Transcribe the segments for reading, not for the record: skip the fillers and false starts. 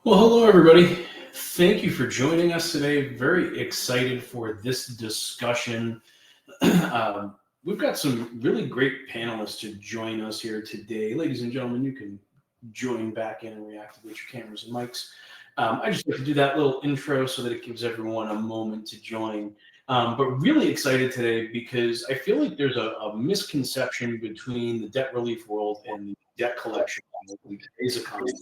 Well, hello, everybody. Thank you for joining us today. Very excited for this discussion. We've got some really great panelists to join us here today. Ladies and gentlemen, you can join back in and reactivate your cameras and mics. I just like to do that little intro so that it gives everyone a moment to join. But really excited today because I feel like there's a misconception between the debt relief world and the debt collection world in today's economy.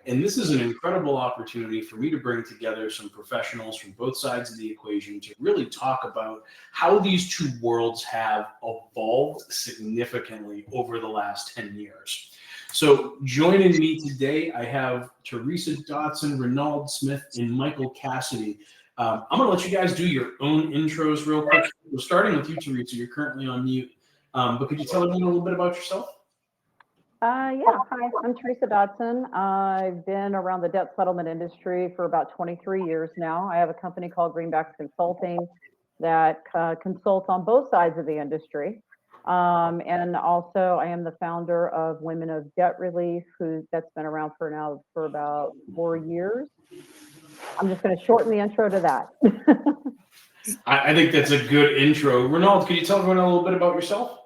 And this is an incredible opportunity for me to bring together some professionals from both sides of the equation to really talk about how these two worlds have evolved significantly over the last 10 years. So joining me today, I have Teressa Dodson, Renauld Smith, and Michael Cassidy. I'm going to let you guys do your own intros real quick. We're starting with you, Teressa. You're currently on mute. But could you tell everyone a little bit about yourself? Hi, I'm Teressa Dodson. I've been around the debt settlement industry for about 23 years now. I have a company called Greenbacks Consulting that consults on both sides of the industry. And also I am the founder of Women of Debt Relief, that's been around for about 4 years. I'm just going to shorten the intro to that. I think that's a good intro. Renauld, could you tell everyone a little bit about yourself?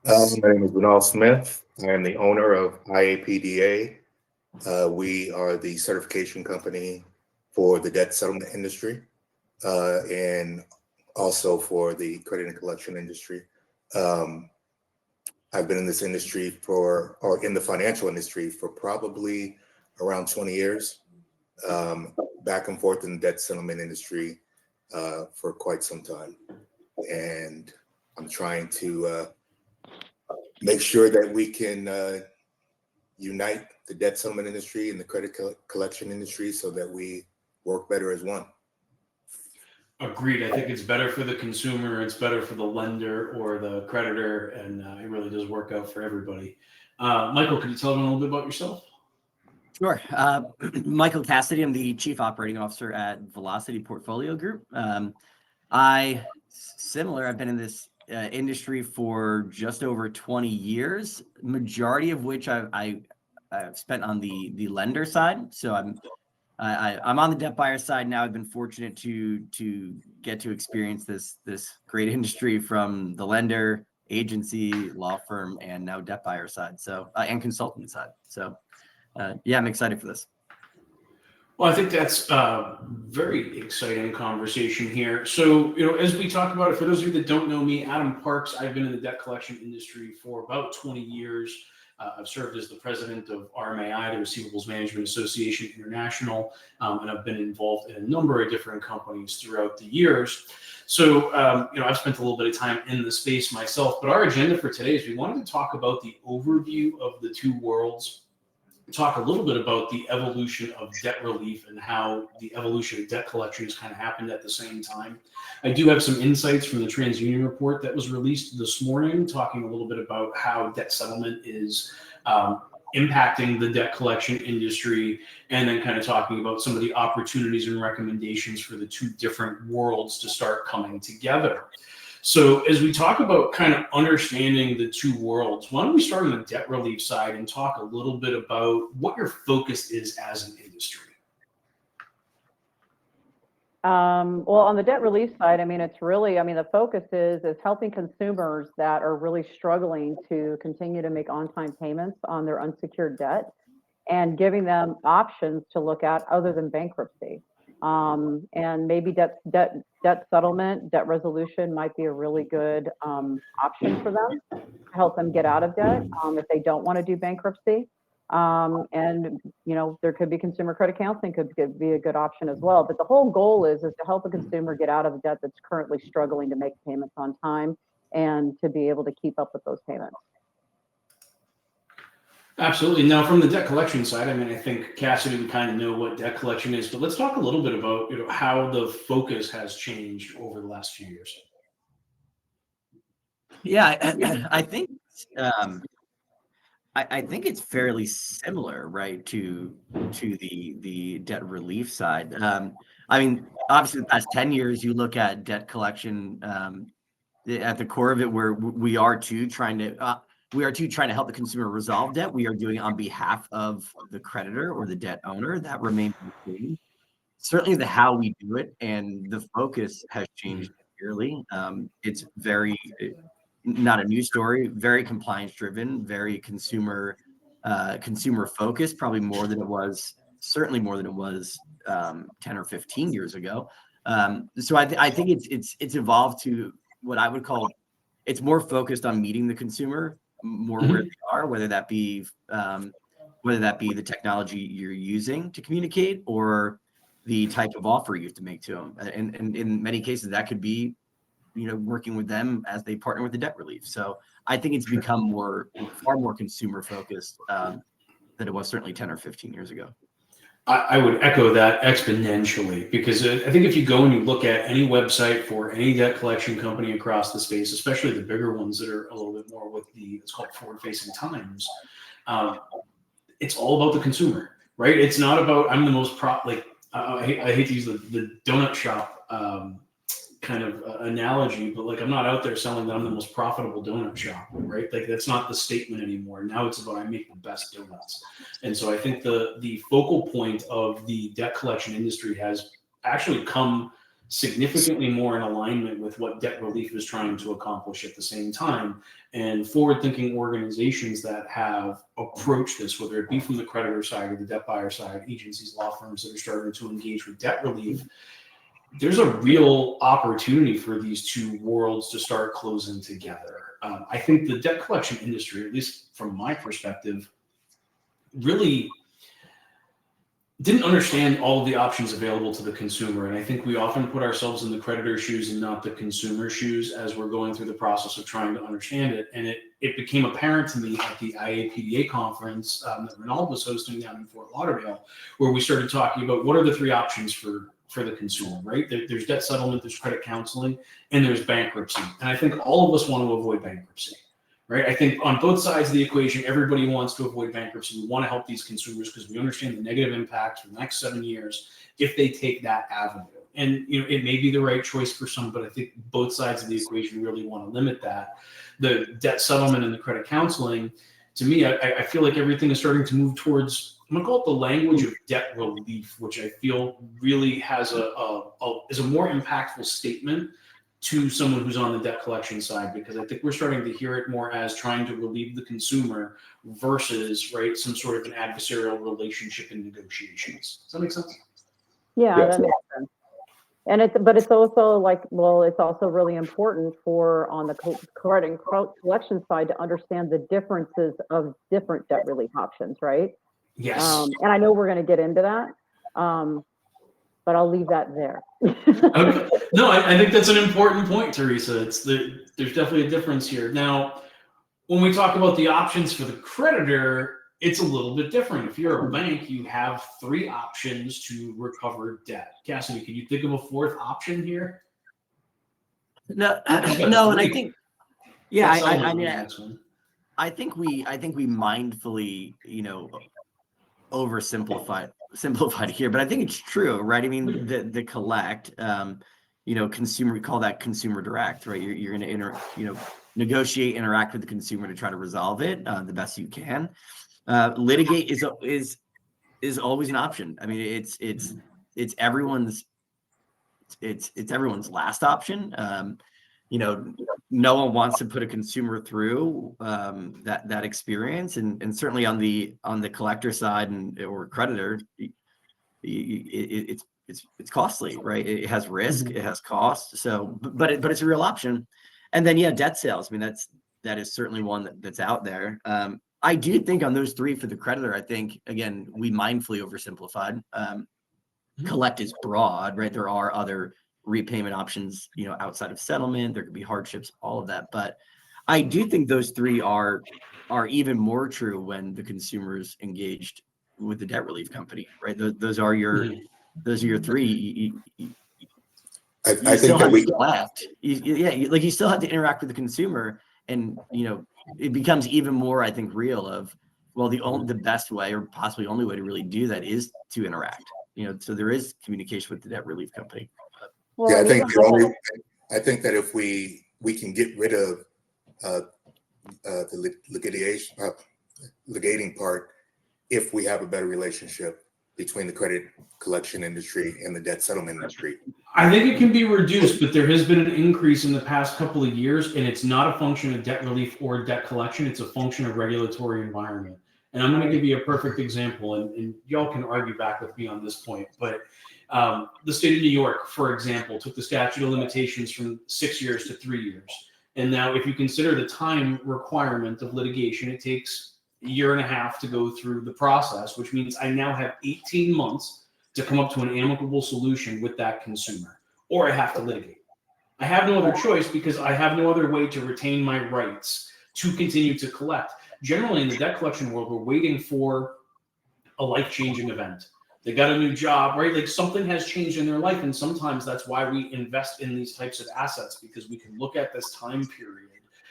My name is Renauld Smith. I am the owner of IAPDA. We are the certification company for the debt settlement industry and also for the credit and collection industry. I've been in this industry in the financial industry for probably around 20 years, back and forth in the debt settlement industry for quite some time. And I'm trying to make sure that we can unite the debt settlement industry and the credit collection industry so that we work better as one. Agreed. I think it's better for the consumer, it's better for the lender or the creditor, and it really does work out for everybody. Michael, could you tell them a little bit about yourself? Sure. Michael Cassidy, I'm the Chief Operating Officer at Velocity Portfolio Group. I've been in this industry for just over 20 years, majority of which I've spent on the lender side. So I'm on the debt buyer side now. I've been fortunate to get to experience this great industry from the lender, agency, law firm, and now debt buyer side. So and consultant side. So yeah, I'm excited for this. Well, I think that's a very exciting conversation here. So, as we talk about it, for those of you that don't know me, Adam Parks, I've been in the debt collection industry for about 20 years. I've served as the president of RMAI, the Receivables Management Association International, and I've been involved in a number of different companies throughout the years. So, I've spent a little bit of time in the space myself, but our agenda for today is we wanted to talk about the overview of the two worlds, talk a little bit about the evolution of debt relief and how the evolution of debt collections kind of happened at the same time. I do have some insights from the TransUnion Report that was released this morning, talking a little bit about how debt settlement is impacting the debt collection industry, and then kind of talking about some of the opportunities and recommendations for the two different worlds to start coming together. So as we talk about kind of understanding the two worlds, why don't we start on the debt relief side and talk a little bit about what your focus is as an industry? Well, on the debt relief side, the focus is helping consumers that are really struggling to continue to make on-time payments on their unsecured debt and giving them options to look at other than bankruptcy. And maybe debt settlement, debt resolution might be a really good option for them to help them get out of debt if they don't want to do bankruptcy. And there could be consumer credit counseling could be a good option as well. But the whole goal is to help a consumer get out of the debt that's currently struggling to make payments on time and to be able to keep up with those payments. Absolutely. Now, from the debt collection side, I think Cassidy would kind of know what debt collection is, but let's talk a little bit about how the focus has changed over the last few years. Yeah, I think I think it's fairly similar, right, to the debt relief side. Obviously, the past 10 years, you look at debt collection at the core of it, where we are too trying to we are too trying to help the consumer resolve debt. We are doing it on behalf of the creditor or the debt owner. That remains the same. Certainly the how we do it and the focus has changed yearly. It's very, not a new story, very compliance driven, very consumer focused, probably more than it was, certainly more than it was 10 or 15 years ago. So I think it's evolved to what I would call, it's more focused on meeting the consumer more where they are, whether that be the technology you're using to communicate or the type of offer you have to make to them. And in many cases, that could be, working with them as they partner with the debt relief. So I think it's become far more consumer focused than it was certainly 10 or 15 years ago. I would echo that exponentially, because I think if you go and you look at any website for any debt collection company across the space, especially the bigger ones that are a little bit more with it's called forward-facing times, it's all about the consumer, right? It's not about I'm the most I hate to use the donut shop kind of analogy, but like I'm not out there selling that I'm the most profitable donut shop, right? Like that's not the statement anymore. Now it's about I make the best donuts. And so I think the focal point of the debt collection industry has actually come significantly more in alignment with what debt relief is trying to accomplish at the same time. And forward-thinking organizations that have approached this, whether it be from the creditor side or the debt buyer side, agencies, law firms that are starting to engage with debt relief, there's a real opportunity for these two worlds to start closing together. I think the debt collection industry, at least from my perspective, really didn't understand all of the options available to the consumer. And I think we often put ourselves in the creditor's shoes and not the consumer's shoes as we're going through the process of trying to understand it. And it became apparent to me at the IAPDA conference that Renauld was hosting down in Fort Lauderdale, where we started talking about what are the three options for the consumer, right? There's debt settlement, there's credit counseling, and there's bankruptcy. And I think all of us want to avoid bankruptcy. Right. I think on both sides of the equation, everybody wants to avoid bankruptcy. We want to help these consumers because we understand the negative impact for the next 7 years if they take that avenue. And it may be the right choice for some, but I think both sides of the equation really want to limit that. The debt settlement and the credit counseling, to me, I feel like everything is starting to move towards, I'm gonna call it the language of debt relief, which I feel really has is a more impactful statement to someone who's on the debt collection side, because I think we're starting to hear it more as trying to relieve the consumer versus, right, some sort of an adversarial relationship in negotiations. Does that make sense? Yeah, Yes. that makes sense. And it's also like, well, it's also really important for on the credit and collection side to understand the differences of different debt relief options, right? Yes. And I know we're going to get into that, but I'll leave that there. Okay. No, I think that's an important point, Teresa. There's definitely a difference here. Now, when we talk about the options for the creditor, it's a little bit different. If you're a bank, you have 3 options to recover debt. Cassidy, can you think of a 4th option here? No, no, and I think, yeah, I think we mindfully, simplified here, but I think it's true, right? I mean, the collect, consumer, we call that consumer direct, right? You're going to negotiate, interact with the consumer to try to resolve it the best you can. Litigate is always an option. I mean, it's everyone's last option. No one wants to put a consumer through that experience, and certainly on the collector side or creditor, it's costly, right? It has risk, it has cost. So, but it's a real option. And then debt sales. I mean, that is certainly one that's out there. I do think on those 3 for the creditor, I think again we mindfully oversimplified. Collect is broad, right? There are other repayment options, outside of settlement. There could be hardships, all of that. But I do think those 3 are even more true when the consumer's engaged with the debt relief company, right? Those are your 3. I think that we left. You still have to interact with the consumer, and it becomes even more, I think, real of, well, the best way or possibly only way to really do that is to interact. So there is communication with the debt relief company. Well, I think that if we can get rid of the liquidating part if we have a better relationship between the credit collection industry and the debt settlement industry. I think it can be reduced, but there has been an increase in the past couple of years, and it's not a function of debt relief or debt collection. It's a function of regulatory environment. And I'm going to give you a perfect example, and y'all can argue back with me on this point, but the state of New York, for example, took the statute of limitations from 6 years to 3 years. And now if you consider the time requirement of litigation, it takes a year and a half to go through the process, which means I now have 18 months to come up to an amicable solution with that consumer, or I have to litigate. I have no other choice because I have no other way to retain my rights to continue to collect. Generally, in the debt collection world, we're waiting for a life-changing event. They got a new job, right? Like something has changed in their life. And sometimes that's why we invest in these types of assets, because we can look at this time period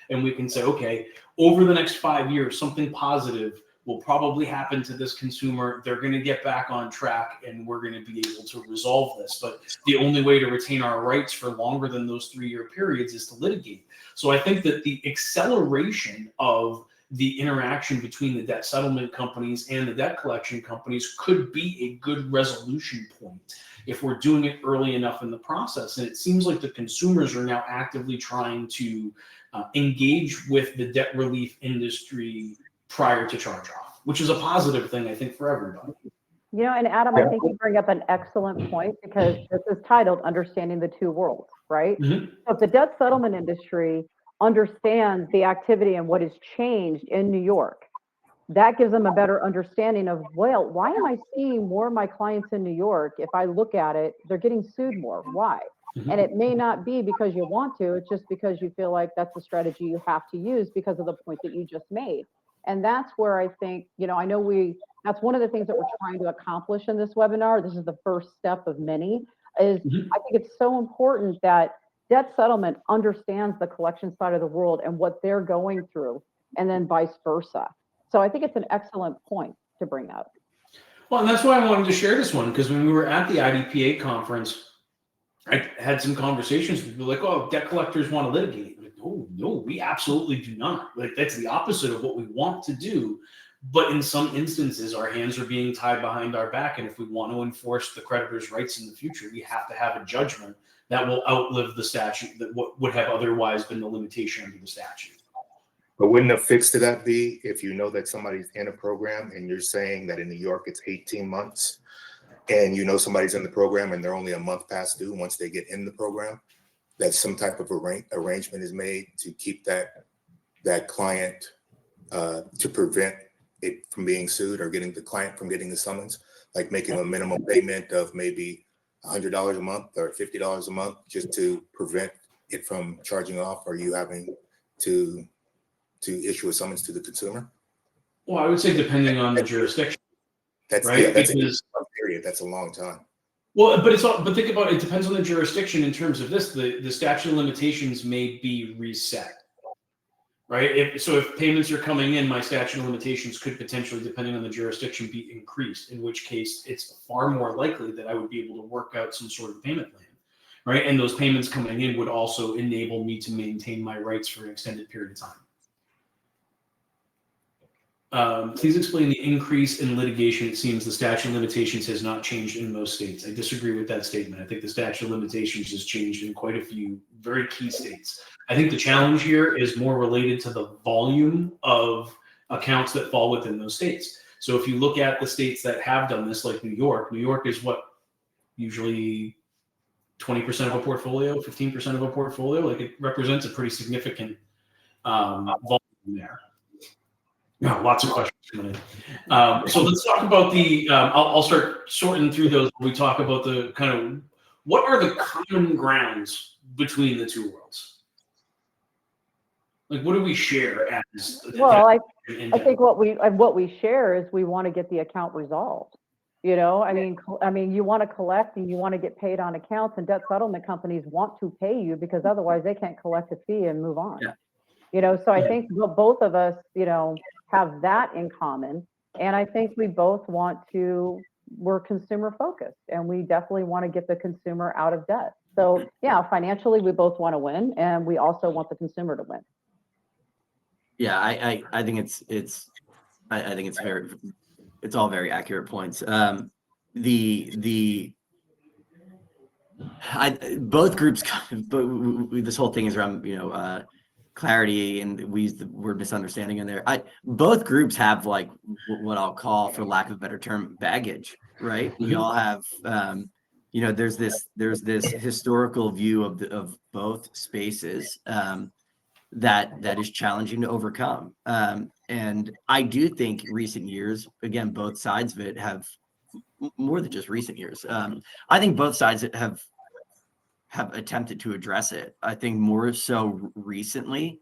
and we can say, okay, over the next 5 years, something positive will probably happen to this consumer. They're going to get back on track and we're going to be able to resolve this. But the only way to retain our rights for longer than those 3-year periods is to litigate. So I think that the acceleration of the interaction between the debt settlement companies and the debt collection companies could be a good resolution point if we're doing it early enough in the process. And it seems like the consumers are now actively trying to engage with the debt relief industry prior to charge off, which is a positive thing, I think, for everybody. You know, and Adam, I think you bring up an excellent point, because this is titled Understanding the Two Worlds, right? Mm-hmm. So if the debt settlement industry understands the activity and what has changed in New York, that gives them a better understanding of, well, why am I seeing more of my clients in New York? If I look at it, they're getting sued more. Why? Mm-hmm. And it may not be because you want to, it's just because you feel like that's the strategy you have to use because of the point that you just made. And that's where I think, you know, I know that's one of the things that we're trying to accomplish in this webinar. This is the first step of many, is I think it's so important that debt settlement understands the collection side of the world and what they're going through, and then vice versa. So I think it's an excellent point to bring up. Well, and that's why I wanted to share this one, because when we were at the IDPA conference, I had some conversations with people like, oh, debt collectors want to litigate. I'm like, no, we absolutely do not. Like, that's the opposite of what we want to do. But in some instances, our hands are being tied behind our back. And if we want to enforce the creditor's rights in the future, we have to have a judgment that will outlive the statute that would have otherwise been the limitation under the statute. But wouldn't a fix to that be if you know that somebody's in a program and you're saying that in New York it's 18 months, and you know somebody's in the program and they're only a month past due once they get in the program, that some type of arrangement is made to keep that client to prevent it from being sued, or getting the client from getting the summons, like making a minimum payment of maybe $100 a month or $50 a month just to prevent it from charging off, or you having to issue a summons to the consumer? Well, I would say depending on the jurisdiction. That's right? Yeah, that's because, a period. That's a long time. Well, but think about it. It depends on the jurisdiction in terms of this. The statute of limitations may be reset, right? If payments are coming in, my statute of limitations could potentially, depending on the jurisdiction, be increased. In which case, it's far more likely that I would be able to work out some sort of payment plan, right? And those payments coming in would also enable me to maintain my rights for an extended period of time. Please explain the increase in litigation. It seems the statute of limitations has not changed in most states. I disagree with that statement. I think the statute of limitations has changed in quite a few very key states. I think the challenge here is more related to the volume of accounts that fall within those states. So if you look at the states that have done this, like New York is what, usually 20% of a portfolio, 15% of a portfolio. Like, it represents a pretty significant volume there. No, lots of questions coming in. So let's talk about I'll start sorting through those. We talk about the kind of, what are the common grounds between the two worlds? Like, what do we share as? Well, I think what we share is we want to get the account resolved. You know, I mean, you want to collect and you want to get paid on accounts, and debt settlement companies want to pay you because otherwise they can't collect a fee and move on. Yeah. You know, so I think both of us, you know, have that in common. And I think we both we're consumer focused, and we definitely want to get the consumer out of debt. So yeah, financially, we both want to win, and we also want the consumer to win. Yeah, I think I think it's all very accurate points. Both groups, but this whole thing is around, clarity, and we use the word misunderstanding in there. Both groups have like what I'll call, for lack of a better term, baggage, right? We all have, there's this historical view of both spaces that is challenging to overcome. And I do think recent years, again, both sides of it have, more than just recent years. I think both sides have attempted to address it. I think more so recently,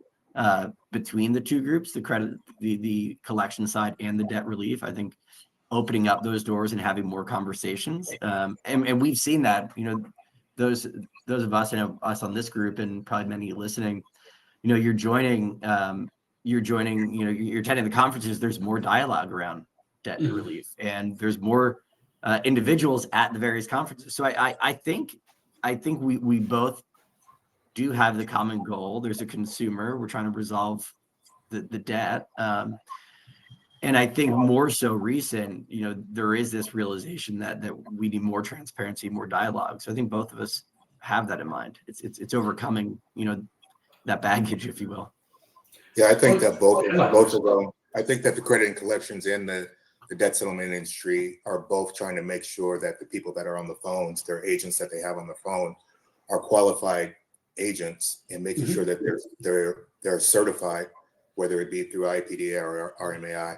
between the two groups, the credit, the collection side and the debt relief. I think opening up those doors and having more conversations, and we've seen that. Those of us, us on this group, and probably many listening, you're joining. You're attending the conferences. There's more dialogue around debt relief, and there's more individuals at the various conferences. So I think we both do have the common goal. There's a consumer. We're trying to resolve the debt. And I think more so recent, there is this realization that we need more transparency, more dialogue. So I think both of us have that in mind. It's overcoming, that baggage, if you will. Yeah, I think that both of them, I think that the credit and collections and the debt settlement industry are both trying to make sure that the people that are on the phones, their agents that they have on the phone, are qualified agents, and making sure that they're certified, whether it be through IPDA or RMAI,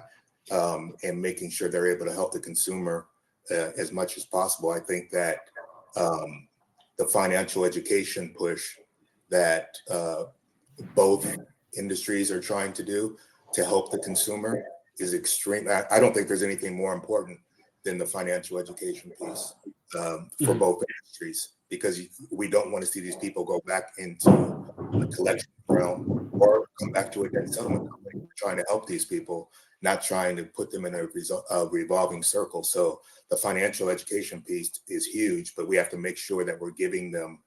and making sure they're able to help the consumer as much as possible. I think that the financial education push that both industries are trying to do to help the consumer is extreme. I don't think there's anything more important than the financial education piece for both industries, because we don't want to see these people go back into the collection realm or come back to a debt settlement company. We're trying to help these people, not trying to put them in a revolving circle. So the financial education piece is huge, but we have to make sure that we're giving them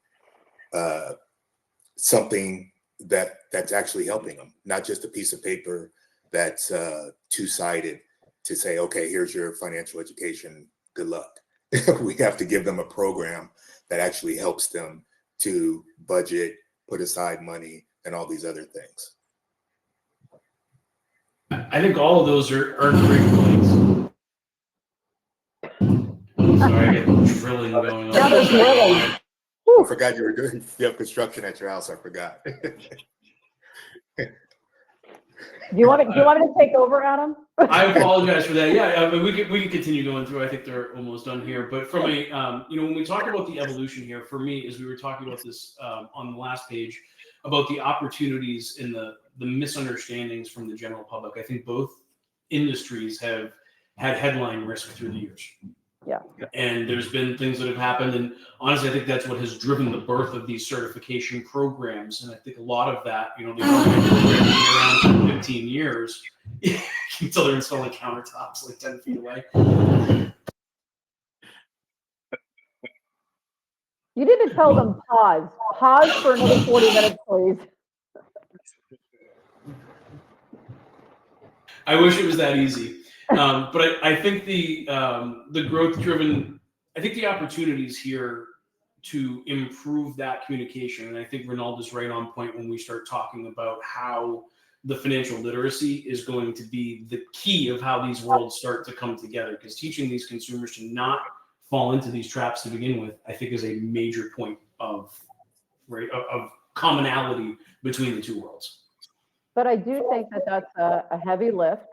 something that's actually helping them, not just a piece of paper that's two-sided to say, okay, here's your financial education, good luck. We have to give them a program that actually helps them to budget, put aside money, and all these other things. I think all of those are great points. Sorry, I got drilling going on. Yeah, there's drilling. I forgot you have construction at your house. I forgot. Do you want me to take over, Adam? I apologize for that. Yeah, we can continue going through. I think they're almost done here. But from a, when we talk about the evolution here, for me, as we were talking about this on the last page, about the opportunities and the misunderstandings from the general public, I think both industries have had headline risk through the years. Yeah. And there's been things that have happened. And honestly, I think that's what has driven the birth of these certification programs. And I think a lot of that, they've been around for 15 years until they're installing countertops like 10 feet away. You need to tell them pause. Pause for another 40 minutes, please. I wish it was that easy. But I think the growth-driven, I think the opportunities here to improve that communication, and I think Renauld is right on point when we start talking about how the financial literacy is going to be the key of how these worlds start to come together, because teaching these consumers to not fall into these traps to begin with, I think, is a major point of commonality between the two worlds. But I do think that that's a heavy lift.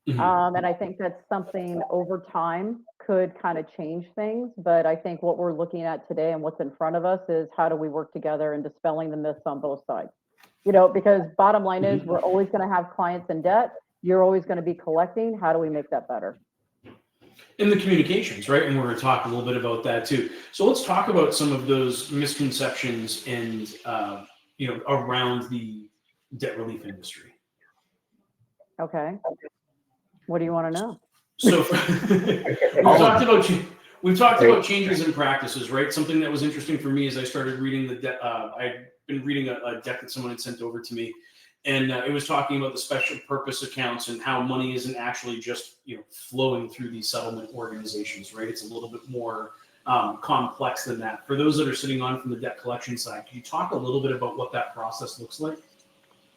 And I think that's something over time could kind of change things. But I think what we're looking at today and what's in front of us is how do we work together in dispelling the myths on both sides? Because bottom line is we're always going to have clients in debt. You're always going to be collecting. How do we make that better? In the communications, right? And we're going to talk a little bit about that too. So let's talk about some of those misconceptions and, around the debt relief industry. Okay. What do you want to know? So we've talked about changes in practices, right? Something that was interesting for me as I started reading I'd been reading a deck that someone had sent over to me, and it was talking about the special purpose accounts and how money isn't actually just flowing through these settlement organizations, right? It's a little bit more complex than that. For those that are sitting on from the debt collection side, can you talk a little bit about what that process looks like?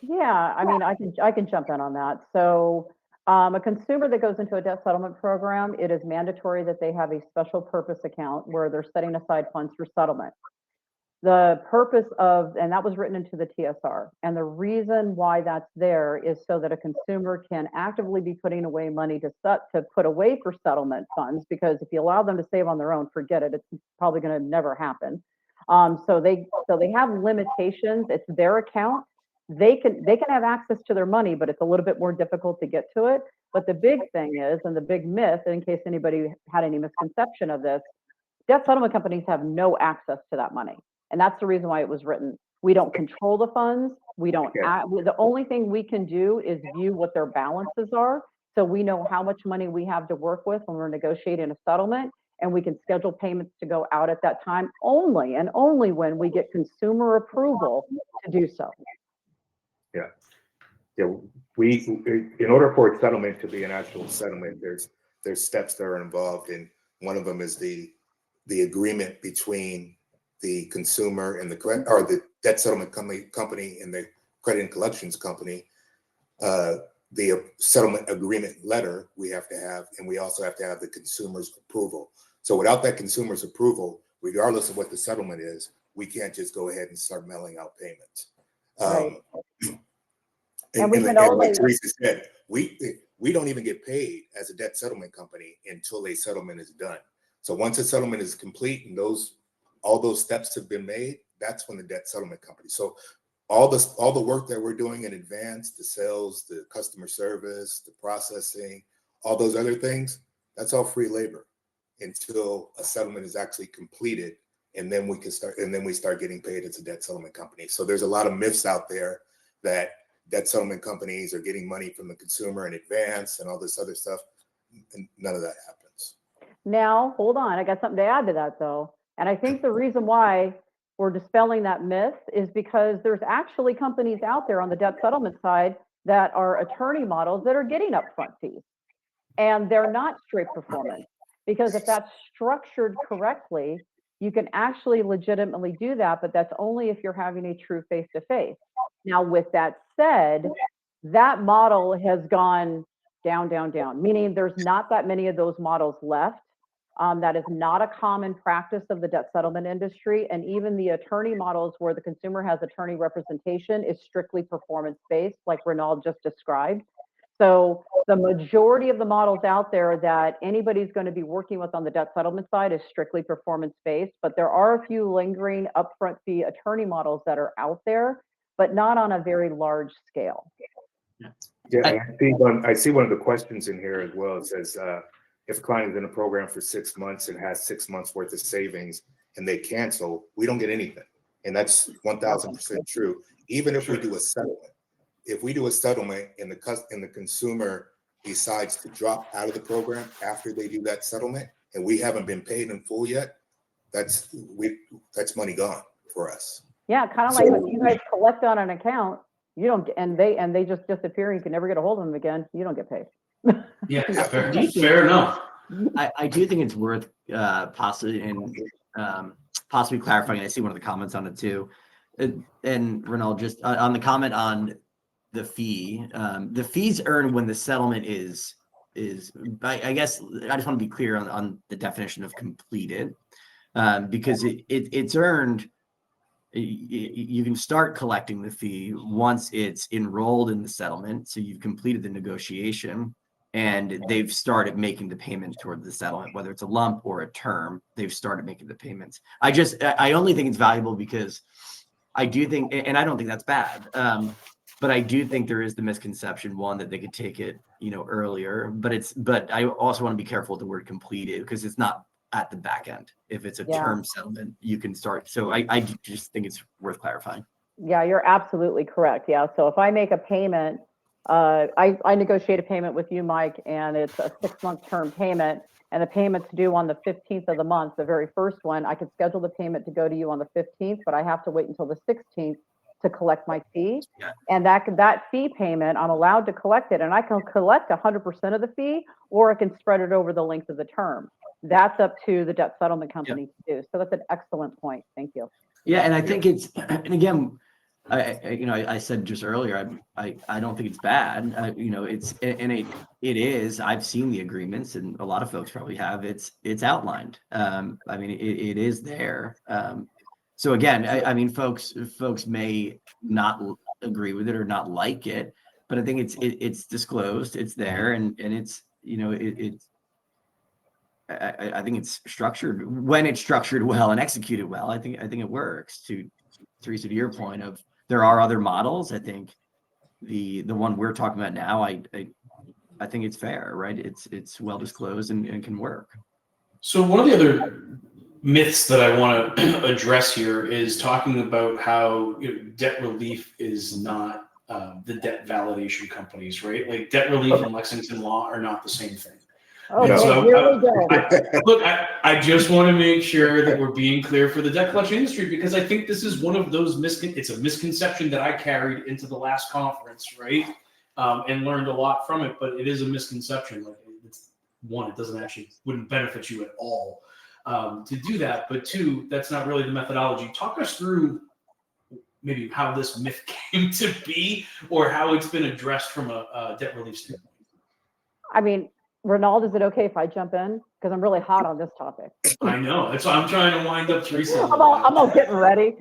Yeah, I mean, I can jump in on that. So, a consumer that goes into a debt settlement program, it is mandatory that they have a special purpose account where they're setting aside funds for settlement. The purpose of, and that was written into the TSR, and the reason why that's there is so that a consumer can actively be putting away money to put away for settlement funds, because if you allow them to save on their own, forget it, it's probably going to never happen. So they have limitations. It's their account. They can have access to their money, but it's a little bit more difficult to get to it. But the big thing is, and the big myth, in case anybody had any misconception of this, debt settlement companies have no access to that money. And that's the reason why it was written. We don't control the funds. We don't, the only thing we can do is view what their balances are. So we know how much money we have to work with when we're negotiating a settlement, and we can schedule payments to go out at that time only, and only when we get consumer approval to do so. Yeah. Yeah. In order for a settlement to be an actual settlement, there's steps that are involved, and one of them is the agreement between the consumer and the debt settlement company and the credit and collections company. The settlement agreement letter we have to have, and we also have to have the consumer's approval. So without that consumer's approval, regardless of what the settlement is, we can't just go ahead and start mailing out payments. Right. And like Teresa said, we don't even get paid as a debt settlement company until a settlement is done. So once a settlement is complete and all those steps have been made, that's when the debt settlement company. So all the work that we're doing in advance, the sales, the customer service, the processing, all those other things, that's all free labor until a settlement is actually completed, and then we start getting paid as a debt settlement company. So there's a lot of myths out there that debt settlement companies are getting money from the consumer in advance and all this other stuff, and none of that happens. Now, hold on, I got something to add to that though. And I think the reason why we're dispelling that myth is because there's actually companies out there on the debt settlement side that are attorney models that are getting upfront fees. And they're not straight performance, because if that's structured correctly, you can actually legitimately do that, but that's only if you're having a true face-to-face. Now, with that said, that model has gone down, down, down, meaning there's not that many of those models left. That is not a common practice of the debt settlement industry. And even the attorney models where the consumer has attorney representation is strictly performance-based, like Renauld just described. So the majority of the models out there that anybody's going to be working with on the debt settlement side is strictly performance-based, but there are a few lingering upfront fee attorney models that are out there, but not on a very large scale. Yeah, I see one of the questions in here as well. It says, if a client is in a program for 6 months and has 6 months worth of savings and they cancel, we don't get anything. And that's 1000% true. Even if we do a settlement, and the consumer decides to drop out of the program after they do that settlement, and we haven't been paid in full yet, that's money gone for us. Yeah, kind of like if you guys collect on an account, you don't, and they just disappear, and you can never get a hold of them again, you don't get paid. Yeah, fair enough. I do think it's worth possibly clarifying. I see one of the comments on it too. And Renauld, just on the comment on the fee, the fees earned when the settlement is I guess I just want to be clear on the definition of completed, because it's earned. You can start collecting the fee once it's enrolled in the settlement. So you've completed the negotiation and they've started making the payments toward the settlement, whether it's a lump or a term, they've started making the payments. I only think it's valuable because I do think, and I don't think that's bad, but I do think there is the misconception, one, that they could take it, earlier, but I also want to be careful with the word completed, because it's not at the back end. If it's a term settlement, you can start. So I just think it's worth clarifying. Yeah, you're absolutely correct. Yeah. So if I make a payment, I negotiate a payment with you, Mike, and it's a 6-month term payment, and the payment's due on the 15th of the month, the very first one. I could schedule the payment to go to you on the 15th, but I have to wait until the 16th to collect my fee. Yeah. And that fee payment, I'm allowed to collect it, and I can collect 100% of the fee, or I can spread it over the length of the term. That's up to the debt settlement company to do. So that's an excellent point. Thank you. Yeah, and I think it's, and again, I said just earlier, I don't think it's bad. It is. I've seen the agreements, and a lot of folks probably have. It's outlined. It is there. So again, folks may not agree with it or not like it, but I think it's disclosed. It's there, and it's I think it's structured. When it's structured well and executed well, I think it works. To Teresa, to your point of there are other models. I think the one we're talking about now, I think it's fair, right? It's well disclosed and can work. So one of the other myths that I want to address here is talking about how debt relief is not the debt validation companies, right? Like debt relief and Lexington Law are not the same thing. Okay, So, here we go. I just want to make sure that we're being clear for the debt collection industry, because I think this is one of those it's a misconception that I carried into the last conference, right? And learned a lot from it, but it is a misconception. Like it wouldn't benefit you at all to do that. But two, that's not really the methodology. Talk us through maybe how this myth came to be, or how it's been addressed from a debt relief standpoint. I mean, Renauld, is it okay if I jump in? Because I'm really hot on this topic. I know. That's why I'm trying to wind up Teresa. I'm all getting ready.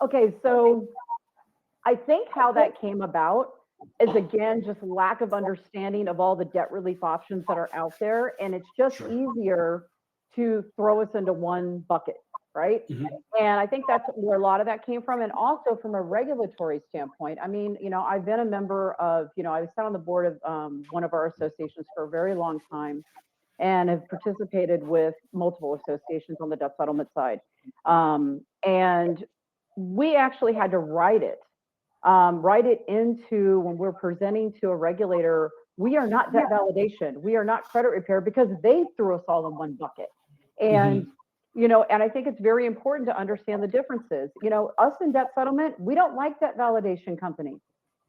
Okay, so I think how that came about is, again, just lack of understanding of all the debt relief options that are out there. And it's just easier to throw us into one bucket, right? Mm-hmm. And I think that's where a lot of that came from. And also from a regulatory standpoint, I mean, I've been a member of, I sat on the board of one of our associations for a very long time, and have participated with multiple associations on the debt settlement side. And we actually had to write it into, when we're presenting to a regulator, we are not debt validation, we are not credit repair, because they threw us all in one bucket. And and I think it's very important to understand the differences. Us in debt settlement, we don't like debt validation companies.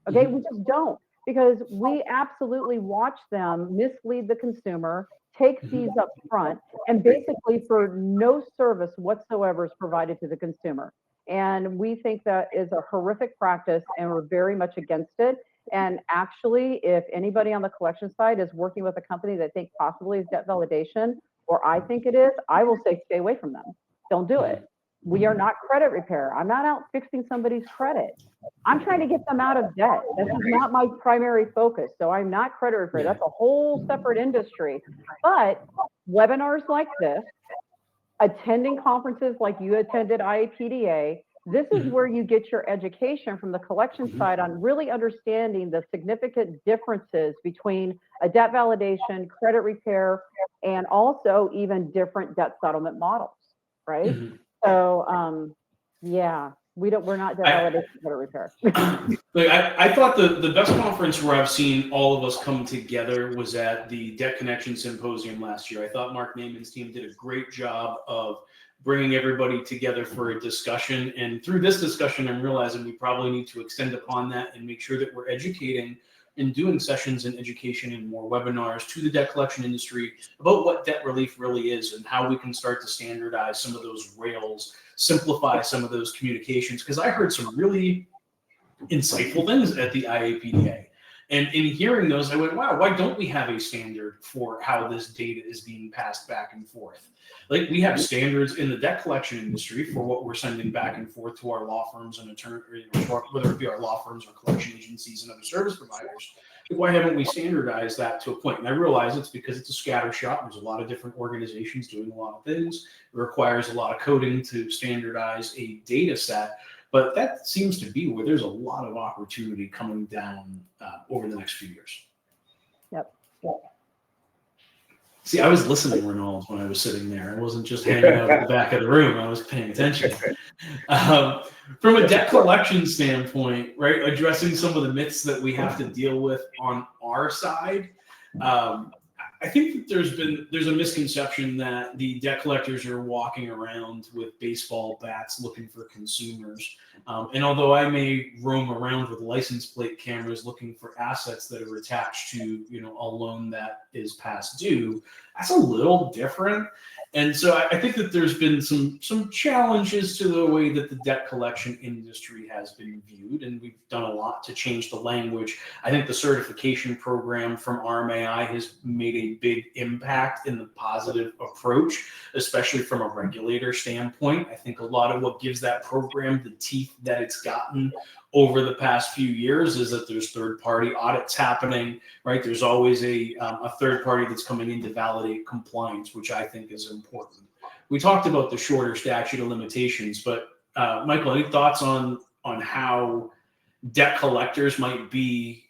Okay, we just don't, because we absolutely watch them mislead the consumer, take fees up front, and basically for no service whatsoever is provided to the consumer. And we think that is a horrific practice, and we're very much against it. And actually, if anybody on the collection side is working with a company that they think possibly is debt validation, or I think it is, I will say stay away from them. Don't do it. We are not credit repair. I'm not out fixing somebody's credit. I'm trying to get them out of debt. This is not my primary focus. So I'm not credit repair. That's a whole separate industry. But webinars like this, attending conferences like you attended IAPDA, this is where you get your education from the collection side on really understanding the significant differences between a debt validation, credit repair, and also even different debt settlement models, right? So, we're not debt validation, credit repair. I thought the best conference where I've seen all of us come together was at the Debt Connection Symposium last year. I thought Mark Naiman's team did a great job of bringing everybody together for a discussion. And through this discussion, I'm realizing we probably need to extend upon that and make sure that we're educating and doing sessions and education and more webinars to the debt collection industry about what debt relief really is and how we can start to standardize some of those rails, simplify some of those communications. Because I heard some really insightful things at the IAPDA. And in hearing those, I went, wow, why don't we have a standard for how this data is being passed back and forth? Like, we have standards in the debt collection industry for what we're sending back and forth to our law firms and attorneys, whether it be our law firms or collection agencies and other service providers. Why haven't we standardized that to a point? And I realize it's because it's a scatter shot. There's a lot of different organizations doing a lot of things. It requires a lot of coding to standardize a data set. But that seems to be where there's a lot of opportunity coming down over the next few years. Yep. See, I was listening, Renauld, when I was sitting there. I wasn't just hanging out at the back of the room. I was paying attention. From a debt collection standpoint, right, addressing some of the myths that we have to deal with on our side, I think that there's a misconception that the debt collectors are walking around with baseball bats looking for consumers. And although I may roam around with license plate cameras looking for assets that are attached to, a loan that is past due, that's a little different. And so I think that there's been some challenges to the way that the debt collection industry has been viewed, and we've done a lot to change the language. I think the certification program from RMAI has made a big impact in the positive approach, especially from a regulator standpoint. I think a lot of what gives that program the teeth that it's gotten over the past few years is that there's third-party audits happening, right? There's always a third party that's coming in to validate compliance, which I think is important. We talked about the shorter statute of limitations, but Michael, any thoughts on how debt collectors might be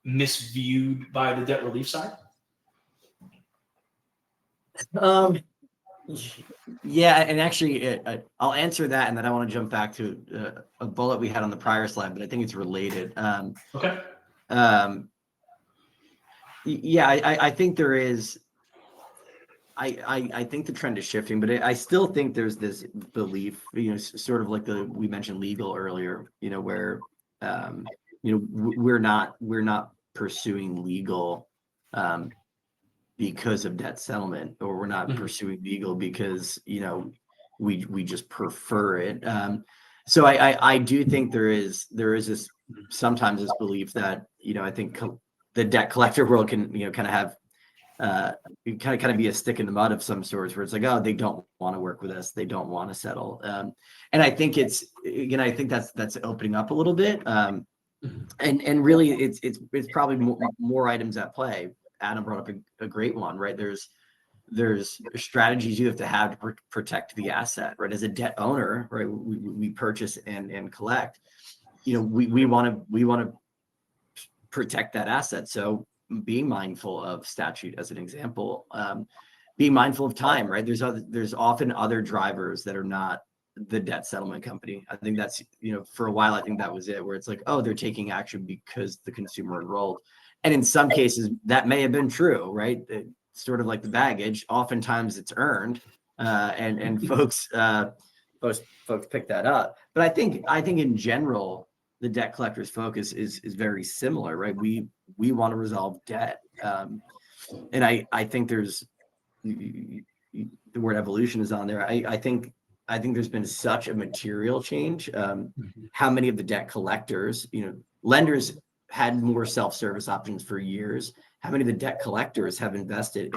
misviewed by the debt relief side? Yeah, and actually, I'll answer that, and then I want to jump back to a bullet we had on the prior slide, but I think it's related. Okay. Yeah, I think there is. I think the trend is shifting, but I still think there's this belief, sort of like we mentioned legal earlier, where we're not pursuing legal because of debt settlement, or we're not pursuing legal because we just prefer it. So I do think there is this sometimes this belief that I think the debt collector world can kind of have kind of be a stick in the mud of some sorts, where it's like, oh, they don't want to work with us, they don't want to settle, and I think I think that's opening up a little bit, and really it's probably more items at play. Adam brought up a great one, right? There's strategies you have to protect the asset, right? As a debt owner, right? We purchase and collect. We want to protect that asset. So being mindful of statute, as an example, being mindful of time, right? There's often other drivers that are not the debt settlement company. I think that's, for a while, I think that was it, where it's like, oh, they're taking action because the consumer enrolled. And in some cases that may have been true, right? It's sort of like the baggage. Oftentimes it's earned, and folks pick that up. But I think in general, the debt collector's focus is very similar, right? We want to resolve debt, and I think there's the word evolution is on there. I think there's been such a material change. How many of the debt collectors, lenders had more self-service options for years. How many of the debt collectors have invested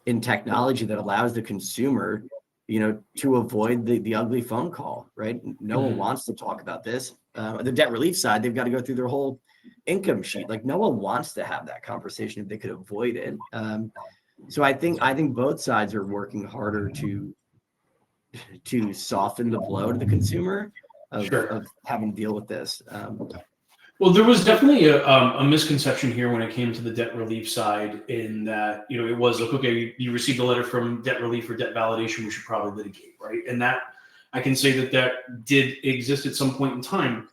in technology that allows the consumer, to avoid the ugly phone call, right? No one wants to talk about this. The debt relief side, they've got to go through their whole income sheet. Like, no one wants to have that conversation if they could avoid it. So I think both sides are working harder to soften the blow to the consumer of having to deal with this. Well, there was definitely a misconception here when it came to the debt relief side, in that, it was like, okay, you received a letter from debt relief or debt validation, we should probably litigate, right? And that, I can say that did exist at some point in time.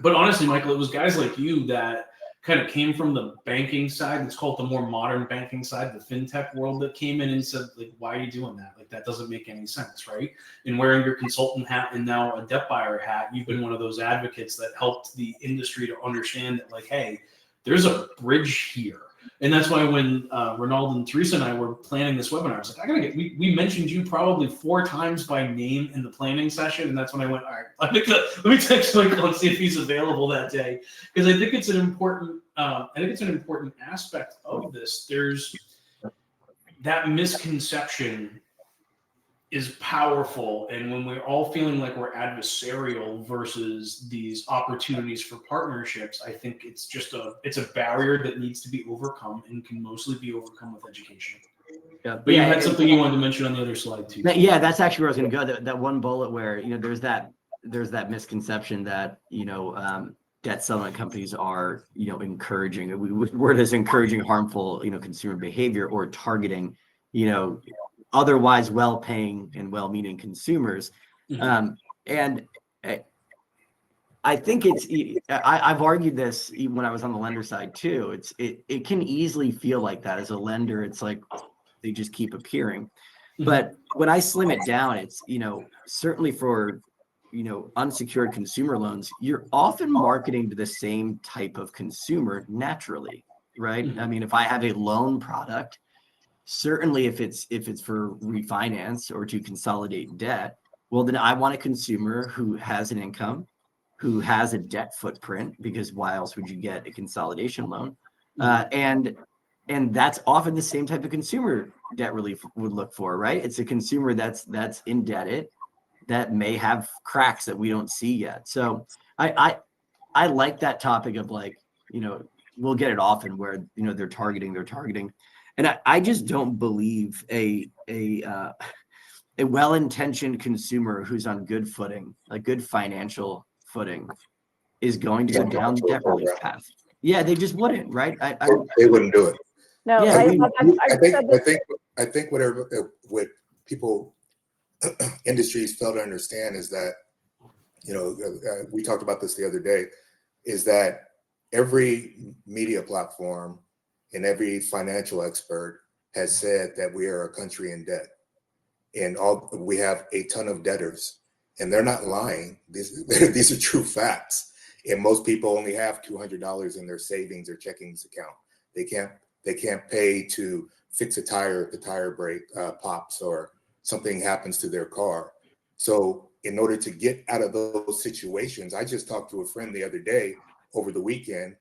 But honestly, Michael, it was guys like you that kind of came from the banking side. Let's call it the more modern banking side, the fintech world, that came in and said, like, why are you doing that? Like, that doesn't make any sense, right? And wearing your consultant hat and now a debt buyer hat, you've been one of those advocates that helped the industry to understand that, like, hey, there's a bridge here. And that's why when Renauld and Teressa and I were planning this webinar, I was like, we mentioned you probably 4 times by name in the planning session. And that's when I went, all right, let me text Michael and see if he's available that day. Because I think it's an important, aspect of this. There's that misconception is powerful. And when we're all feeling like we're adversarial versus these opportunities for partnerships, I think it's a barrier that needs to be overcome, and can mostly be overcome with education. Yeah, but you had something you wanted to mention on the other slide too. Yeah, that's actually where I was going to go. That one bullet where, there's that misconception that, debt settlement companies are, encouraging, word is encouraging harmful, consumer behavior, or targeting, otherwise well-paying and well-meaning consumers. And I think I've argued this even when I was on the lender side too. It can easily feel like that as a lender. It's like they just keep appearing. But when I slim it down, it's, certainly for, unsecured consumer loans, you're often marketing to the same type of consumer naturally, right? I mean, if I have a loan product, certainly if it's for refinance or to consolidate debt, well, then I want a consumer who has an income, who has a debt footprint, because why else would you get a consolidation loan? And that's often the same type of consumer debt relief would look for, right? It's a consumer that's indebted, that may have cracks that we don't see yet. So I like that topic of like, we'll get it often where, they're targeting. And I just don't believe a well-intentioned consumer who's on good footing, a good financial footing, is going to go down the debt relief path. Yeah, they just wouldn't, right? They wouldn't do it. No, Yeah, I think what people industries fail to understand is that, we talked about this the other day, is that every media platform and every financial expert has said that we are a country in debt, and we have a ton of debtors, and they're not lying. These are true facts. And most people only have $200 in their savings or checkings account. They can't pay to fix a tire if the tire break pops or something happens to their car. So in order to get out of those situations, I just talked to a friend the other day over the weekend,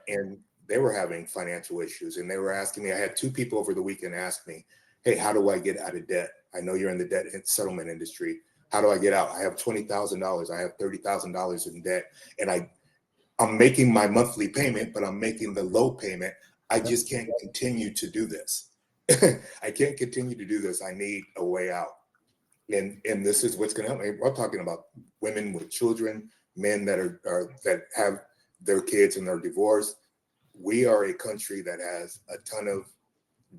and they were having financial issues, and they were asking me. I had two people over the weekend ask me, "Hey, how do I get out of debt? I know you're in the debt and settlement industry. How do I get out? I have $20,000. I have $30,000 in debt, and I'm making my monthly payment, but I'm making the low payment. I just can't continue to do this. I can't continue to do this. I need a way out." And this is what's going to help me. We're talking about women with children, men that have their kids and they're divorced. We are a country that has a ton of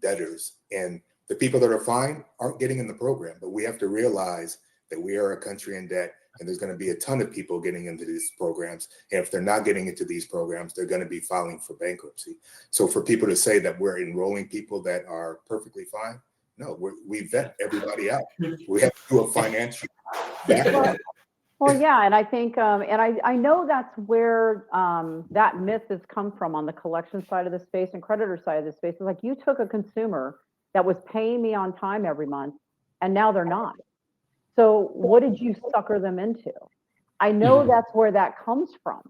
debtors, and the people that are fine aren't getting in the program. But we have to realize that we are a country in debt, and there's going to be a ton of people getting into these programs. And if they're not getting into these programs, they're going to be filing for bankruptcy. So for people to say that we're enrolling people that are perfectly fine, no, we vet everybody out. We have to do a financial background. Well, yeah, and I think, and I know that's where that myth has come from on the collection side of the space and creditor side of the space. It's like, you took a consumer that was paying me on time every month, and now they're not. So what did you sucker them into? I know that's where that comes from.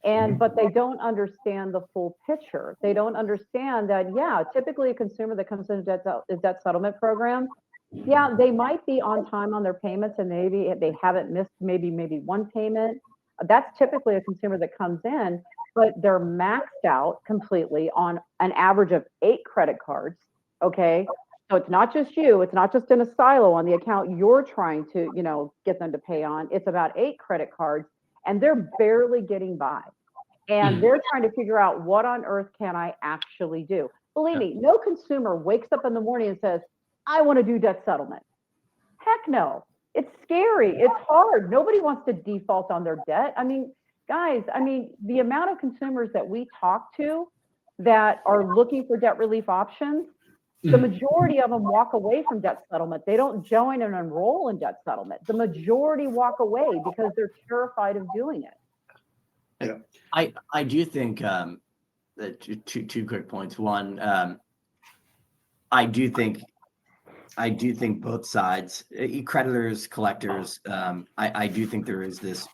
But they don't understand the full picture. They don't understand that, yeah, typically a consumer that comes into a debt settlement program, yeah, they might be on time on their payments, and maybe they haven't missed maybe one payment. That's typically a consumer that comes in, but they're maxed out completely on an average of 8 credit cards. Okay. So it's not just you, it's not just in a silo on the account you're trying to, get them to pay on. It's about 8 credit cards, and they're barely getting by. And they're trying to figure out, what on earth can I actually do? Believe me, no consumer wakes up in the morning and says, I want to do debt settlement. Heck no. It's scary. It's hard. Nobody wants to default on their debt. I mean, guys, the amount of consumers that we talk to that are looking for debt relief options, the majority of them walk away from debt settlement. They don't join and enroll in debt settlement. The majority walk away because they're terrified of doing it. Yeah. I do think that two quick points. One, I do think both sides, creditors, collectors, I do think there is this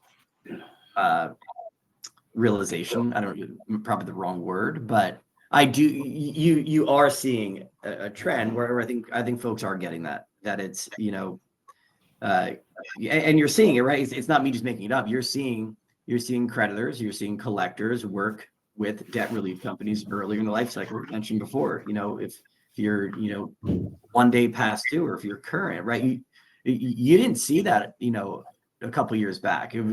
realization. I don't, probably the wrong word, but I do. You are seeing a trend where I think folks are getting that it's, and you're seeing it, right? It's not me just making it up. You're seeing creditors, you're seeing collectors work with debt relief companies earlier in the life cycle. We mentioned before, if you're, 1 day past due, or if you're current, right? You didn't see that, a couple of years back. It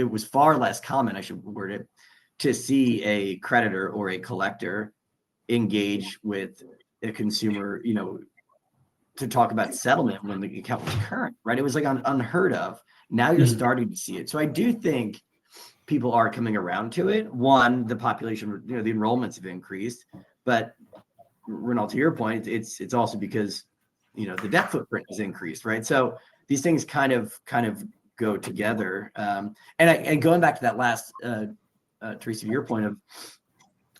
was far less common, I should word it, to see a creditor or a collector engage with a consumer, to talk about settlement when the account was current, right? It was like unheard of. Now you're starting to see it. So I do think people are coming around to it. One, the population, the enrollments have increased, but Renauld, to your point, it's also because, the debt footprint has increased, right? So these things kind of go together. And going back to that last, Teresa, your point of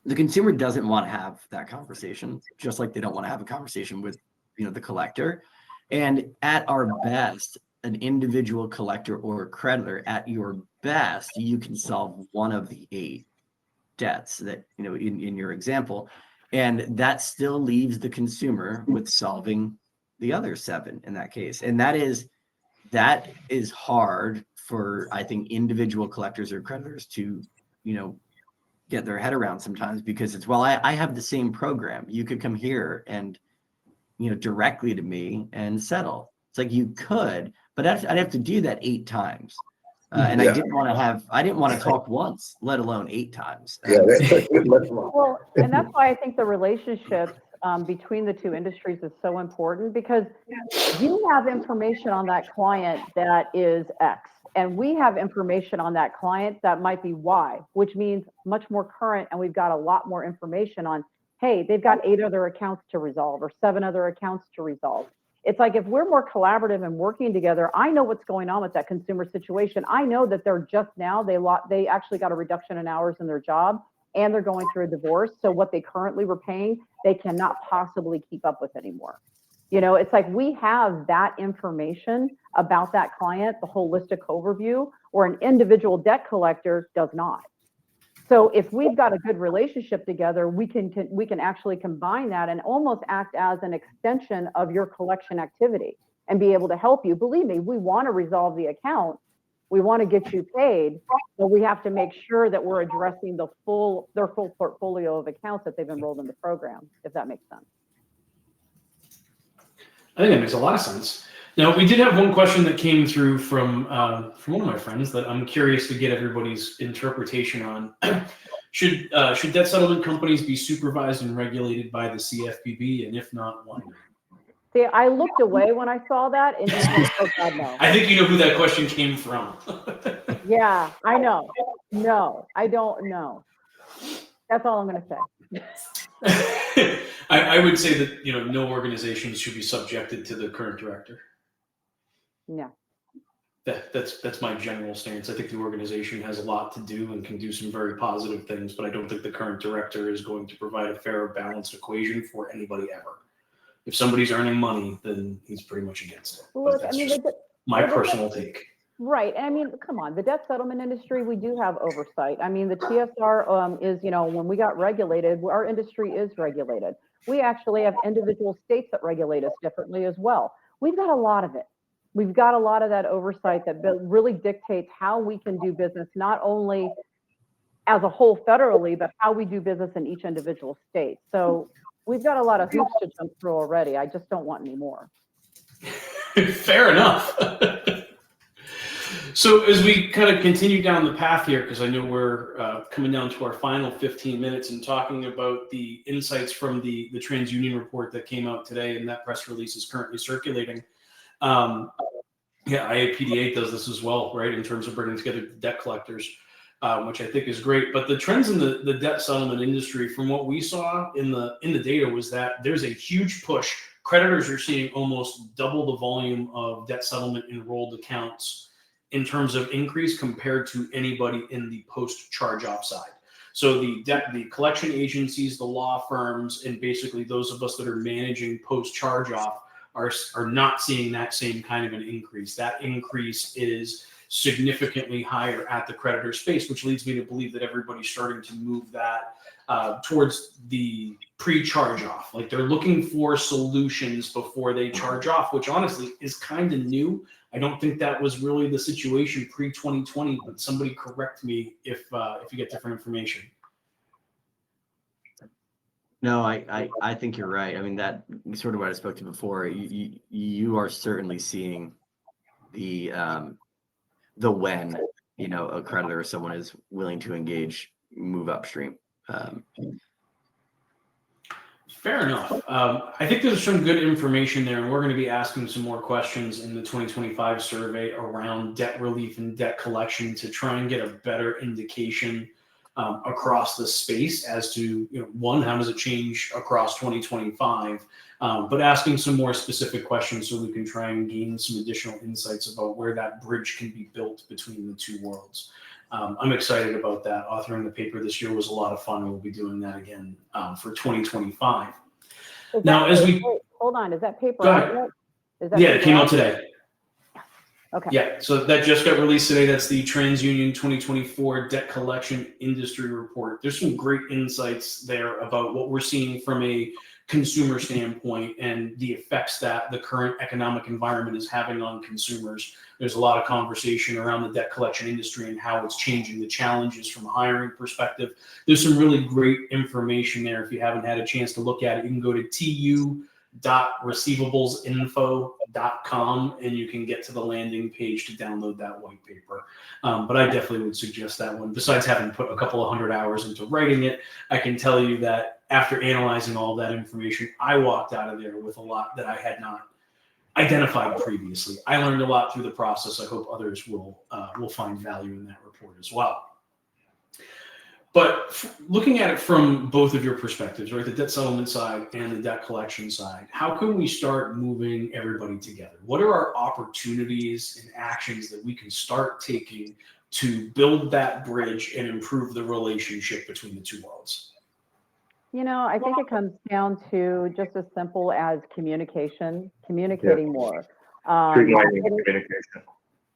the consumer doesn't want to have that conversation, just like they don't want to have a conversation with, the collector. And at our best, an individual collector or creditor, at your best, you can solve one of the 8 debts that, in your example. And that still leaves the consumer with solving the other 7 in that case. And that is hard for, I think, individual collectors or creditors to, get their head around sometimes, because it's, well, I have the same program. You could come here and, directly to me and settle. It's like, you could, but I'd have to do that 8 times. And I didn't want to talk once, let alone 8 times. Well, and that's why I think the relationships between the 2 industries is so important, because you have information on that client that is X, and we have information on that client that might be Y, which means much more current, and we've got a lot more information on, hey, they've got 8 other accounts to resolve or 7 other accounts to resolve. It's like, if we're more collaborative and working together, I know what's going on with that consumer situation. I know that they're just now, they actually got a reduction in hours in their job, and they're going through a divorce. So what they currently were paying, they cannot possibly keep up with anymore. It's like, we have that information about that client, the holistic overview, or an individual debt collector does not. So if we've got a good relationship together, we can actually combine that and almost act as an extension of your collection activity and be able to help you. Believe me, we want to resolve the account. We want to get you paid, but we have to make sure that we're addressing their full portfolio of accounts that they've enrolled in the program, if that makes sense. I think that makes a lot of sense. Now, we did have one question that came through from one of my friends that I'm curious to get everybody's interpretation on. Should debt settlement companies be supervised and regulated by the CFPB, and if not, why? See, I looked away when I saw that, and just went, oh God, no. I think you know who that question came from. Yeah, I know. No, I don't know. That's all I'm going to say. I would say that no organizations should be subjected to the current director. No. That's my general stance. I think the organization has a lot to do and can do some very positive things, but I don't think the current director is going to provide a fair, balanced equation for anybody ever. If somebody's earning money, then he's pretty much against it. Look, That's just my personal take. Right. And I mean, come on, the debt settlement industry, we do have oversight. I mean, the TSR is, when we got regulated, our industry is regulated. We actually have individual states that regulate us differently as well. We've got a lot of it. We've got a lot of that oversight that really dictates how we can do business, not only as a whole federally, but how we do business in each individual state. So we've got a lot of hoops to jump through already. I just don't want any more. Fair enough. So as we kind of continue down the path here, because I know we're coming down to our final 15 minutes and talking about the insights from the TransUnion report that came out today, and that press release is currently circulating. IAPD8 does this as well, right, in terms of bringing together debt collectors, which I think is great. But the trends in the debt settlement industry, from what we saw in the data, was that there's a huge push. Creditors are seeing almost double the volume of debt settlement enrolled accounts in terms of increase compared to anybody in the post charge-off side. So the collection agencies, the law firms, and basically those of us that are managing post charge-off are not seeing that same kind of an increase. That increase is significantly higher at the creditor space, which leads me to believe that everybody's starting to move that towards the pre-charge-off. Like, they're looking for solutions before they charge off, which honestly is kind of new. I don't think that was really the situation pre-2020, but somebody correct me if you get different information. No, I think you're right. I mean, that sort of what I spoke to before. You are certainly seeing the when a creditor or someone is willing to engage, move upstream. Fair enough. I think there's some good information there, and we're going to be asking some more questions in the 2025 survey around debt relief and debt collection to try and get a better indication across the space as to, one, how does it change across 2025, but asking some more specific questions so we can try and gain some additional insights about where that bridge can be built between the two worlds. I'm excited about that. Authoring the paper this year was a lot of fun. We'll be doing that again for 2025. Now, as we hold on, is that paper go out ahead. yet? Is that Yeah, it paper came out today. Okay. Yeah, so that just got released today. That's the TransUnion 2024 Debt Collection Industry Report. There's some great insights there about what we're seeing from a consumer standpoint and the effects that the current economic environment is having on consumers. There's a lot of conversation around the debt collection industry and how it's changing, the challenges from a hiring perspective. There's some really great information there. If you haven't had a chance to look at it, you can go to tu.receivablesinfo.com and you can get to the landing page to download that white paper. But I definitely would suggest that one. Besides having put a couple of 100 hours into writing it, I can tell you that after analyzing all that information, I walked out of there with a lot that I had not identified previously. I learned a lot through the process. I hope others will find value in that report as well. But looking at it from both of your perspectives, right, the debt settlement side and the debt collection side, how can we start moving everybody together? What are our opportunities and actions that we can start taking to build that bridge and improve the relationship between the two worlds? I think it comes down to just as simple as communicating more. Streamlining communication.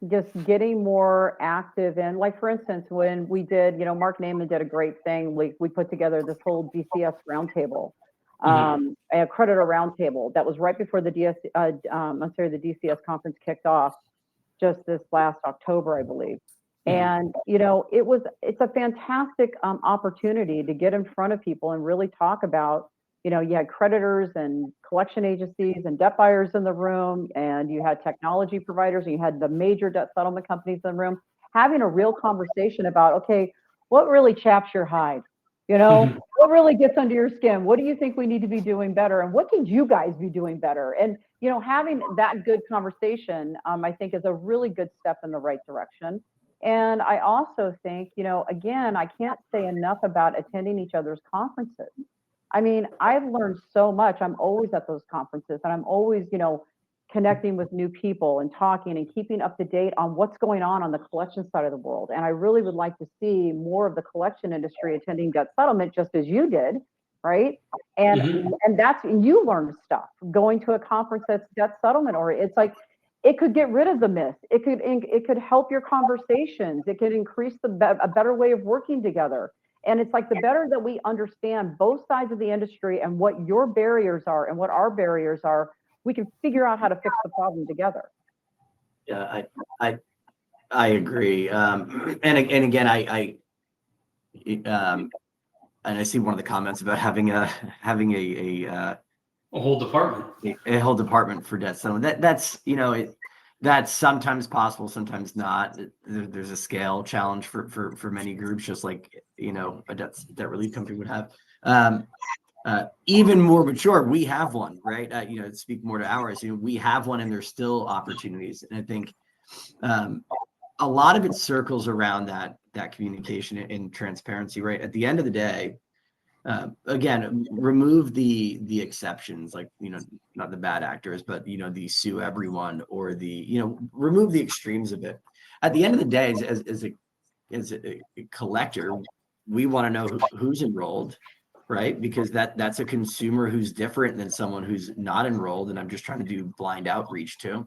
Just getting more active in, like, for instance, when we did, Mark Naiman did a great thing. We put together this whole DCS roundtable, a creditor roundtable that was right before the the DCS conference kicked off just this last October, I believe. And, it's a fantastic opportunity to get in front of people and really talk about, you had creditors and collection agencies and debt buyers in the room, and you had technology providers, and you had the major debt settlement companies in the room, having a real conversation about, okay, what really chaps your hide? What really gets under your skin? What do you think we need to be doing better? And what can you guys be doing better? And, having that good conversation, I think is a really good step in the right direction. And I also think, again, I can't say enough about attending each other's conferences. I mean, I've learned so much. I'm always at those conferences, and I'm always, connecting with new people and talking and keeping up to date on what's going on the collection side of the world. And I really would like to see more of the collection industry attending debt settlement, just as you did, right? And and you learned stuff going to a conference that's debt settlement, or it's like, it could get rid of the myth. It could help your conversations. It could increase a better way of working together. And it's like, the better that we understand both sides of the industry and what your barriers are and what our barriers are, we can figure out how to fix the problem together. Yeah, I agree. And again, and I see one of the comments about having a whole department, a whole department for debt settlement. That's that's sometimes possible, sometimes not. There's a scale challenge for many groups, just like a debt relief company would have. Even more mature, we have one, right? To speak more to ours, we have one, and there's still opportunities. And I think a lot of it circles around that communication and transparency, right? At the end of the day, again, remove the exceptions, like, not the bad actors, but, the sue everyone, or remove the extremes of it. At the end of the day, as a collector, we want to know who's enrolled, right? Because that's a consumer who's different than someone who's not enrolled, and I'm just trying to do blind outreach to.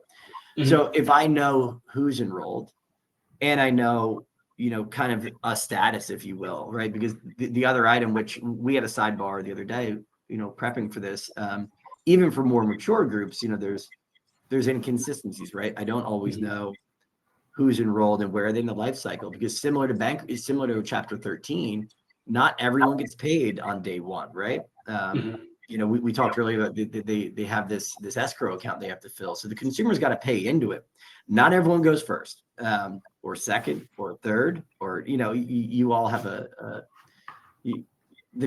So if I know who's enrolled, and I know, kind of a status, if you will, right? Because the other item, which we had a sidebar the other day, prepping for this, even for more mature groups, there's inconsistencies, right? I don't always know who's enrolled and where are they in the life cycle, because similar to Chapter 13, not everyone gets paid on day one, right? We talked earlier about they have this escrow account they have to fill, so the consumer's got to pay into it. Not everyone goes first, or second, or third, or you all have the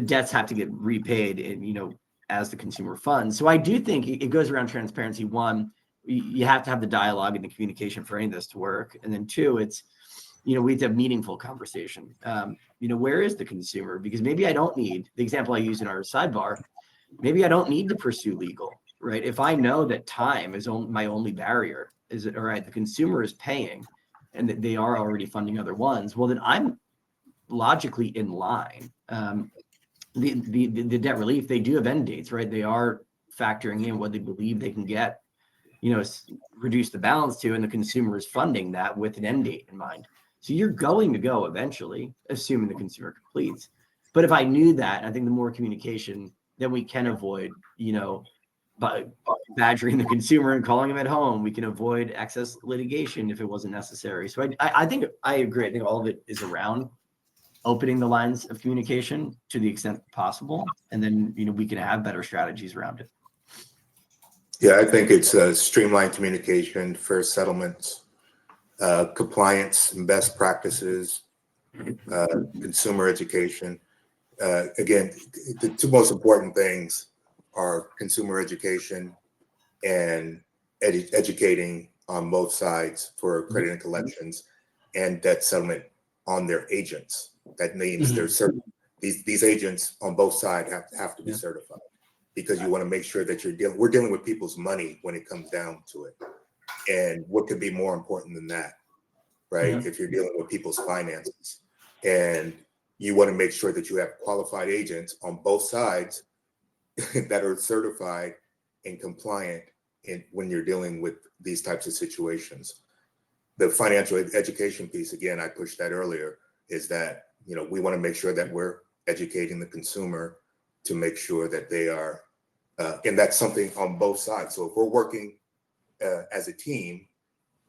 debts have to get repaid, and as the consumer funds. So I do think it goes around transparency. One, you have to have the dialogue and the communication for any of this to work. And then two, it's, we have to have meaningful conversation. Where is the consumer? Because maybe I don't need, the example I use in our sidebar, maybe I don't need to pursue legal, right? If I know that time is my only barrier, is it all right? The consumer is paying and that they are already funding other ones. Well, then I'm logically in line. The debt relief, they do have end dates, right? They are factoring in what they believe they can get, reduce the balance to, and the consumer is funding that with an end date in mind. So you're going to go eventually, assuming the consumer completes. But if I knew that, I think the more communication, then we can avoid, by badgering the consumer and calling them at home. We can avoid excess litigation if it wasn't necessary. So I think I agree. I think all of it is around opening the lines of communication to the extent possible, and then we can have better strategies around it. Yeah, I think it's streamlined communication, fair settlements, compliance and best practices, consumer education. Again, the two most important things are consumer education and educating on both sides for credit and collections and debt settlement on their agents. That means they're certain. These agents on both sides have to be certified, because you want to make sure that we're dealing with people's money when it comes down to it. And what could be more important than that, right? If you're dealing with people's finances, and you want to make sure that you have qualified agents on both sides that are certified and compliant when you're dealing with these types of situations. The financial education piece, again, I pushed that earlier, is that, we want to make sure that we're educating the consumer to make sure that they are, and that's something on both sides. So if we're working as a team,